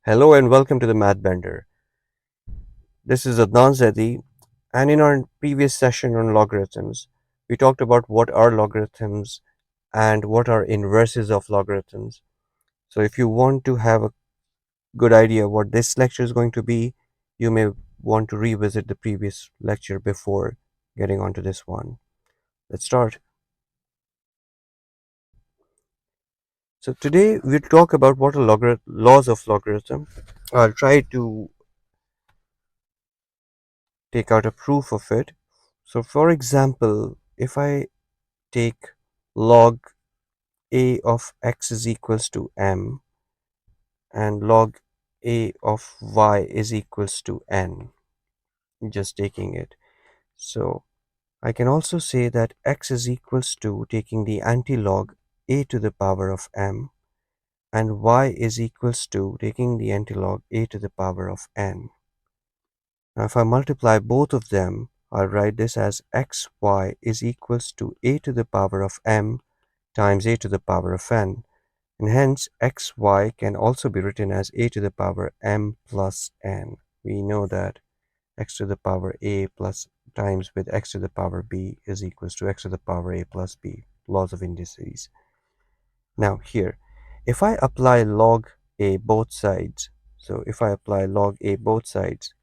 Hello and welcome to the Math Bender. This is Adnan Zedi, and in our previous session on logarithms, we talked about what are logarithms and what are inverses of logarithms. So, if you want to have a good idea what this lecture is going to be, you may want to revisit the previous lecture before getting onto this one. Let's start. So, today we'll talk about what are laws of logarithm. I'll try to take out a proof of it. So, for example, if I take log a of x is equals to m and log a of y is equals to n, just taking it. So I can also say that x is equals to taking the antilog a to the power of m and y is equals to taking the antilog a to the power of n. Now if I multiply both of them, I'll write this as xy is equals to a to the power of m times a to the power of n, and hence xy can also be written as a to the power m plus n. We know that x to the power a plus times with x to the power b is equals to x to the power a plus b, laws of indices. Now here, if I apply log a both sides, so if I apply log a both sides,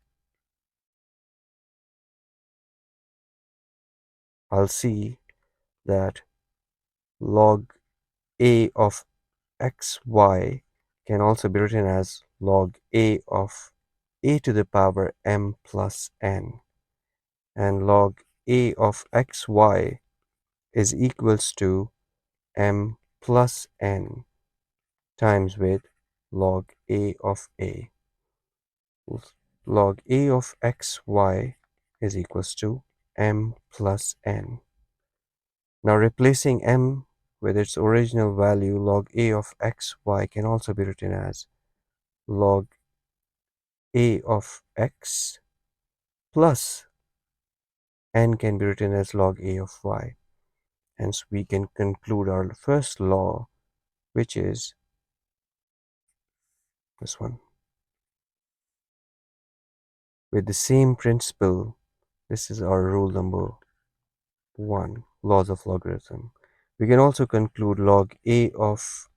I'll see that log a of xy can also be written as log a of a to the power m plus n, and log a of xy is equals to m plus n times with log a of a. Log a of xy is equals to m plus n. Now replacing m with its original value, log a of xy can also be written as log a of x plus n can be written as log a of y. Hence we can conclude our first law, which is this one. With the same principle, this is our rule number 1, laws of logarithm. We can also conclude log a of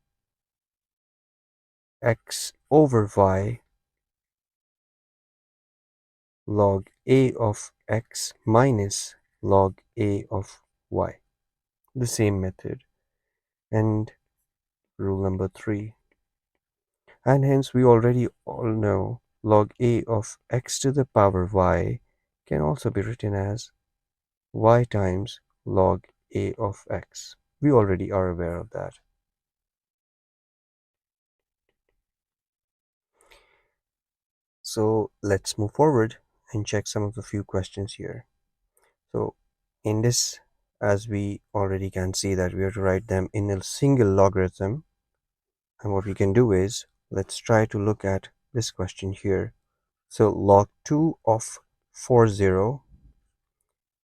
x over y, log a of x minus log a of y. The same method. And rule number 3. And hence we already all know log a of x to the power y can also be written as y times log a of x. We already are aware of that. So let's move forward and check some of the few questions here. So in this, as we already can see that we have to write them in a single logarithm, and what we can do is let's try to look at this question here. So log 2 of 40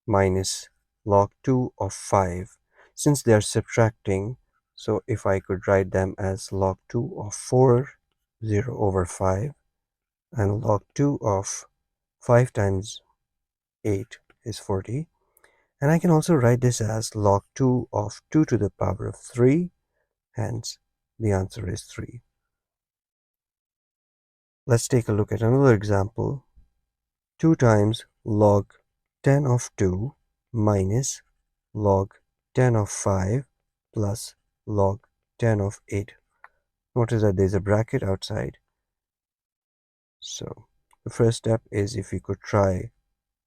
minus log 2 of 5, since they are subtracting, so if I could write them as log 2 of 40 over 5 and log 2 of 5 times 8 is 40, and I can also write this as log 2 of 2 to the power of 3, hence the answer is 3. Let's take a look at another example. 2 times log 10 of 2 minus log 10 of 5 plus log 10 of 8. Notice that there's a bracket outside. So the first step is if we could try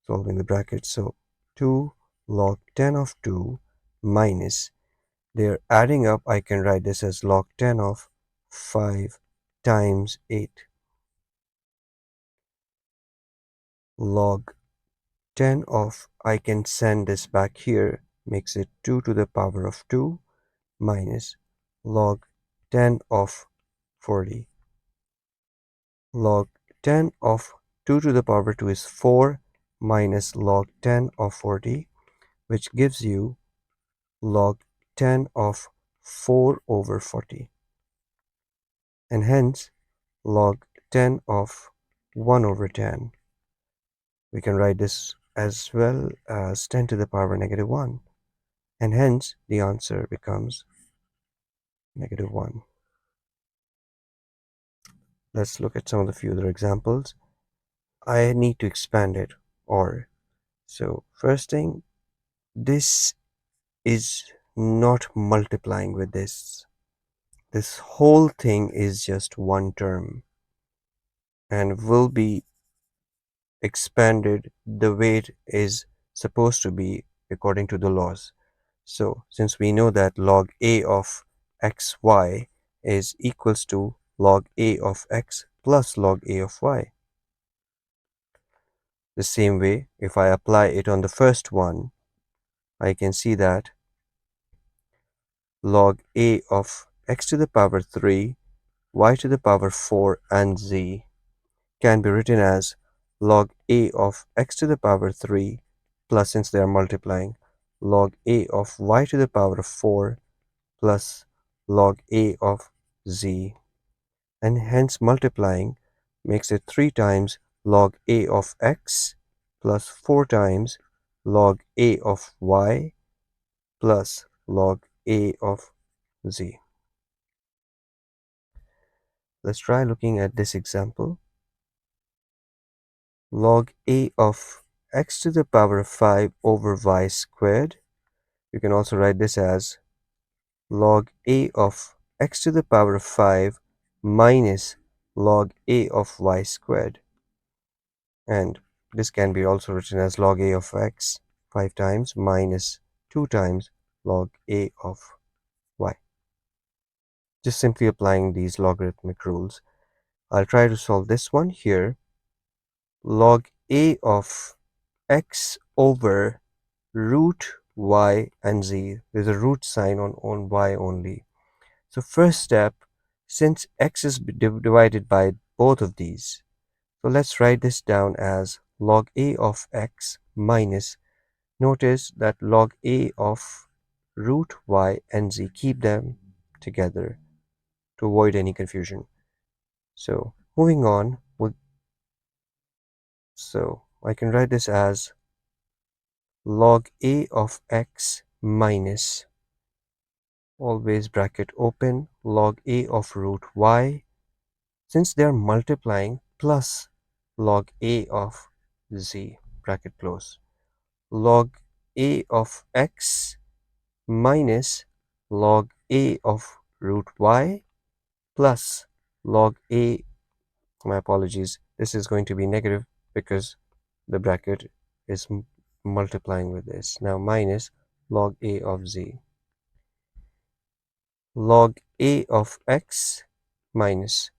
solving the bracket. So 2 log 10 of 2 minus, they're adding up, I can write this as log 10 of 5 times 8. Log 10 of, I can send this back here, makes it 2 to the power of 2 minus log 10 of 40. Log 10 of 2 to the power 2 is 4 minus log 10 of 40, which gives you log 10 of 4 over 40. And hence, log 10 of 1 over 10. We can write this as well as 10 to the power negative 1. And hence the answer becomes negative 1. Let's look at some of the few other examples. I need to expand it, or so first thing, this is not multiplying with this. This whole thing is just one term and will be expanded the way it is supposed to be according to the laws. So since we know that log a of xy is equals to log a of x plus log a of y. The same way, if I apply it on the first one, I can see that log a of x to the power 3, y to the power 4 and z can be written as log a of x to the power 3 plus, since they are multiplying, log a of y to the power of 4 plus log a of z, and hence multiplying makes it 3 times log a of x plus 4 times log a of y plus log a of z. Let's try looking at this example. Log a of x to the power of 5 over y squared. You can also write this as log a of x to the power of 5 minus log a of y squared. And this can be also written as log a of x 5 times minus 2 times log a of y. Just simply applying these logarithmic rules. I'll try to solve this one here. Log a of x over root y and z. There's a root sign on y only. So first step, since x is divided by both of these, so let's write this down as log a of x minus, notice that log a of root y and z, keep them together to avoid any confusion. So moving on, so I can write this as log a of x minus, always bracket open, log a of root y, since they are multiplying, plus log a of z, bracket close, log a of x minus log a of root y plus log a, my apologies, this is going to be negative because the bracket is multiplying with this, now minus log a of z. Log a of x minus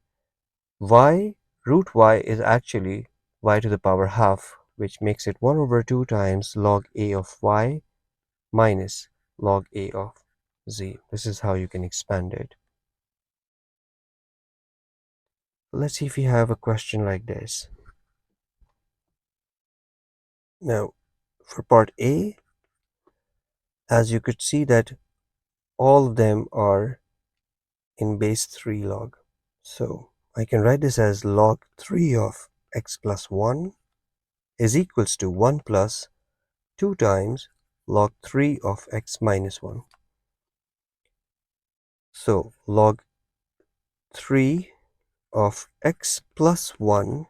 y, root y is actually y to the power half, which makes it 1 over 2 times log a of y minus log a of z. This is how you can expand it. Let's see if we have a question like this. Now, for part A, as you could see that all of them are in base 3 log. So I can write this as log 3 of x plus 1 is equals to 1 plus 2 times log 3 of x minus 1. So log 3 of x plus 1,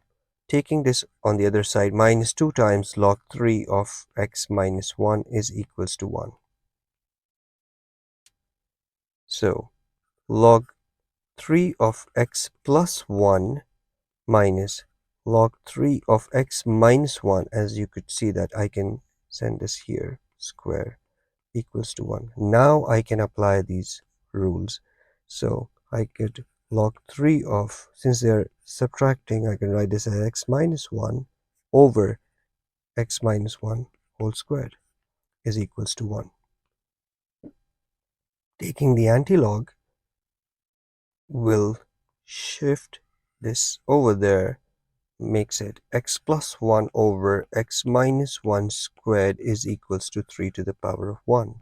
taking this on the other side, minus 2 times log 3 of x minus 1 is equals to 1. So log 3 of x plus 1 minus log 3 of x minus 1, as you could see that I can send this here, square, equals to 1. Now I can apply these rules. So I get log 3 of, since they're subtracting, I can write this as x minus 1 over x minus 1 whole squared is equals to 1. Taking the antilog will shift this over there, makes it x plus 1 over x minus 1 squared is equals to 3 to the power of 1.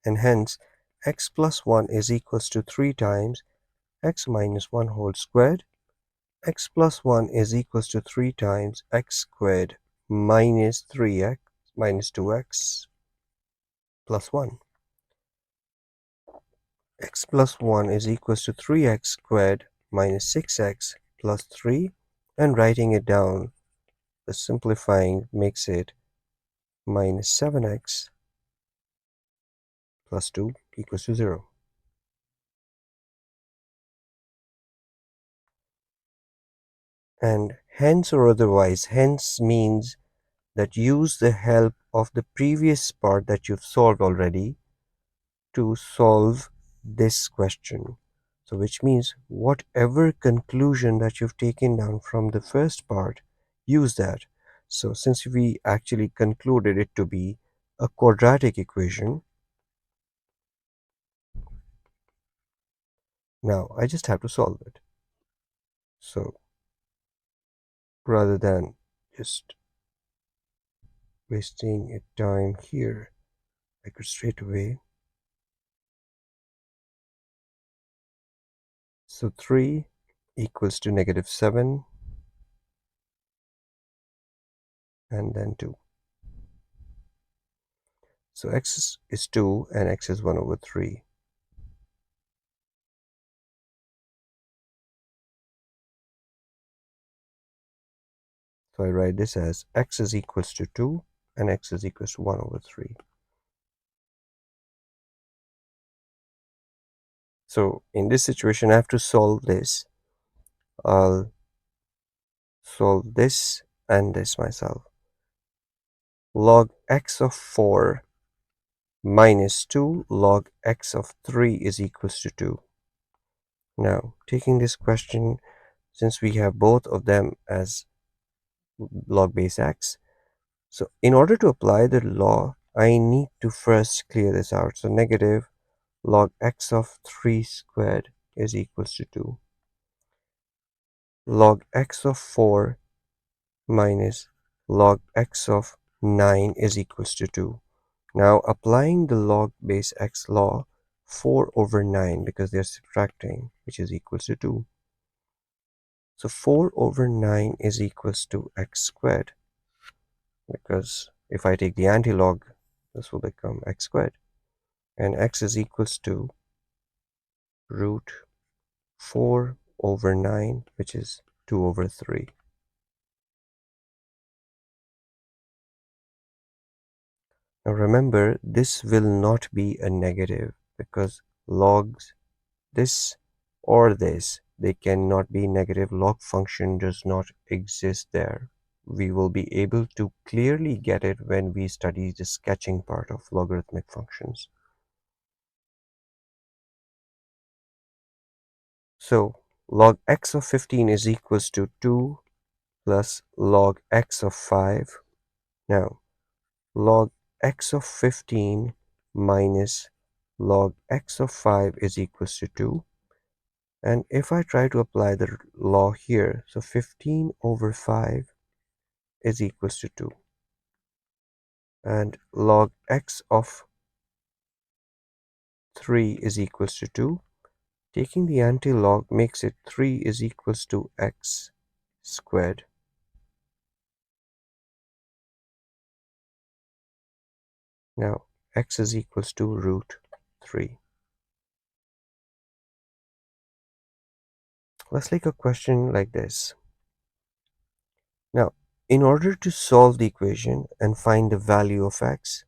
And hence x plus 1 is equals to 3 times x minus 1 whole squared, x plus 1 is equals to 3 times x squared minus 3x minus 2x plus 1. X plus 1 is equals to 3x squared minus 6x plus 3, and writing it down, the simplifying makes it minus 7x plus 2 equals to 0. And hence or otherwise, hence means that use the help of the previous part that you've solved already to solve this question. So which means whatever conclusion that you've taken down from the first part, use that. So since we actually concluded it to be a quadratic equation, now I just have to solve it. So rather than just wasting a time here, I could straight away. So 3 equals to negative 7 and then 2. So x is 2 and x is 1 over 3. So I write this as x is equals to 2 and x is equals to 1 over 3. So in this situation, I have to solve this. I'll solve this and this myself. Log x of 4 minus 2 log x of 3 is equals to 2. Now, taking this question, since we have both of them as log base x, so in order to apply the law, I need to first clear this out. So negative log x of 3 squared is equals to 2. Log x of 4 minus log x of 9 is equals to 2. Now applying the log base x law, 4 over 9, because they're subtracting, which is equals to 2. So 4 over 9 is equals to x squared, because if I take the antilog, this will become x squared. And x is equals to root 4 over 9, which is 2 over 3. Now remember, this will not be a negative because logs this or this, they cannot be negative. Log function does not exist there. We will be able to clearly get it when we study the sketching part of logarithmic functions. So log x of 15 is equals to 2 plus log x of 5. Now log x of 15 minus log x of 5 is equals to 2. And if I try to apply the law here, so 15 over 5 is equals to 2. And log x of 3 is equals to 2. Taking the anti-log makes it 3 is equals to x squared. Now x is equals to root 3. Let's take a question like this. Now, in order to solve the equation and find the value of x,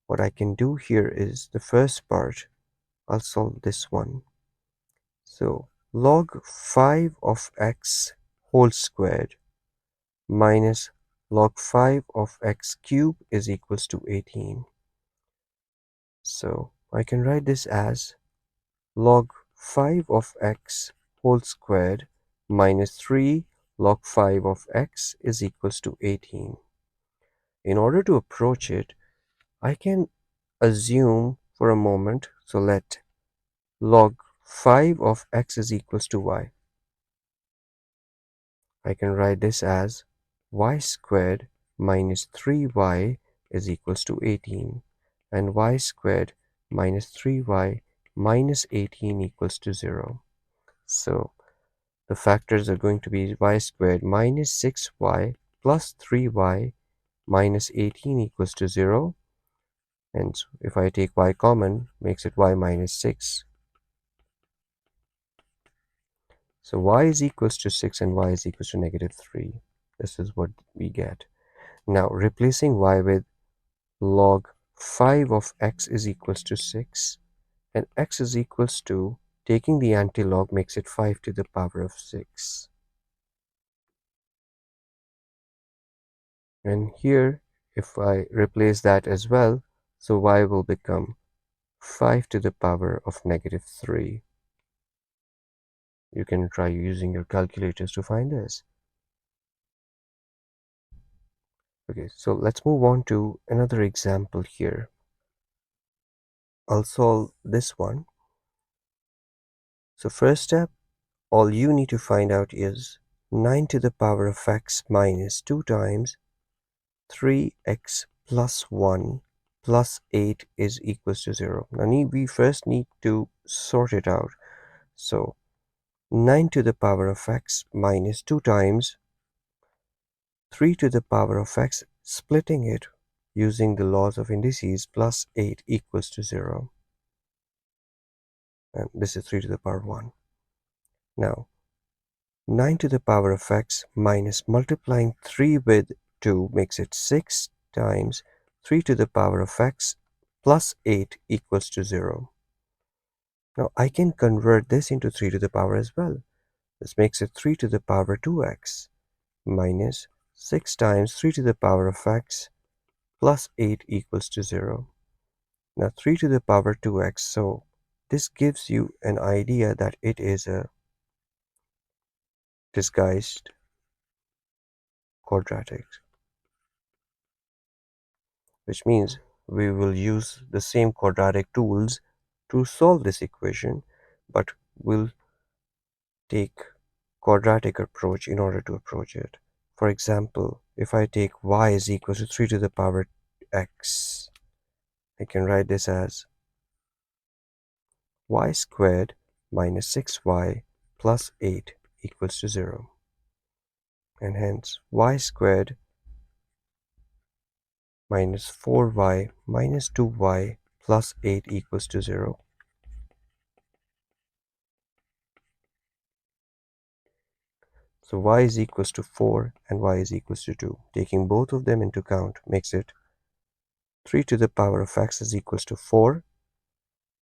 what I can do here is the first part, I'll solve this one. So log 5 of x whole squared minus log 5 of x cubed is equals to 18. So I can write this as log 5 of x whole squared minus 3 log 5 of x is equals to 18. In order to approach it, I can assume for a moment, so let log 5 of x is equals to y. I can write this as y squared minus 3y is equals to 18, and y squared minus 3y minus 18 equals to 0. So the factors are going to be y squared minus 6y plus 3y minus 18 equals to 0. And if I take y common, makes it y minus 6. So y is equals to 6 and y is equals to negative 3. This is what we get. Now replacing y with log 5 of x is equals to 6 and x is equals to, taking the antilog makes it 5 to the power of 6. And here, if I replace that as well, so y will become 5 to the power of negative 3. You can try using your calculators to find this. Okay, so let's move on to another example here. I'll solve this one. So first step, all you need to find out is 9 to the power of x minus 2 times 3x plus 1 plus 8 is equals to 0. Now we first need to sort it out. So 9 to the power of x minus 2 times 3 to the power of x, splitting it using the laws of indices, plus 8 equals to 0. And this is 3 to the power 1. Now 9 to the power of x minus multiplying 3 with 2 makes it 6 times 3 to the power of x plus 8 equals to 0. Now I can convert this into 3 to the power as well. This makes it 3 to the power 2x minus 6 times 3 to the power of x plus 8 equals to 0. Now 3 to the power 2x, so this gives you an idea that it is a disguised quadratic, which means we will use the same quadratic tools to solve this equation, but we'll take quadratic approach in order to approach it. For example, if I take y is equal to 3 to the power x, I can write this as y squared minus 6y plus 8 equals to 0. And hence y squared minus 4y minus 2y plus 8 equals to 0. So y is equals to 4 and y is equals to 2. Taking both of them into account makes it 3 to the power of x is equals to 4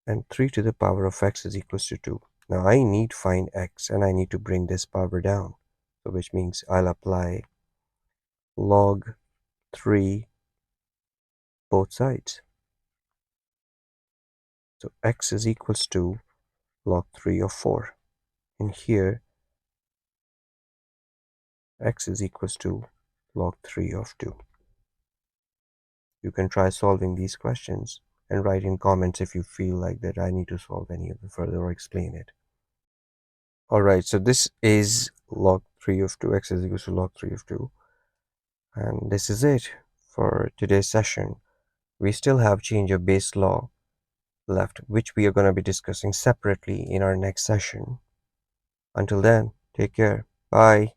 and 3 to the power of x is equals to 2. Now I need to find x and I need to bring this power down. So which means I'll apply log 3 both sides. So x is equals to log 3 of 4. And here x is equals to log 3 of 2. You can try solving these questions and write in comments if you feel like that I need to solve any of it further or explain it. Alright, so this is log 3 of 2, x is equals to log 3 of 2. And this is it for today's session. We still have change of base law left, which we are going to be discussing separately in our next session. Until then, take care. Bye.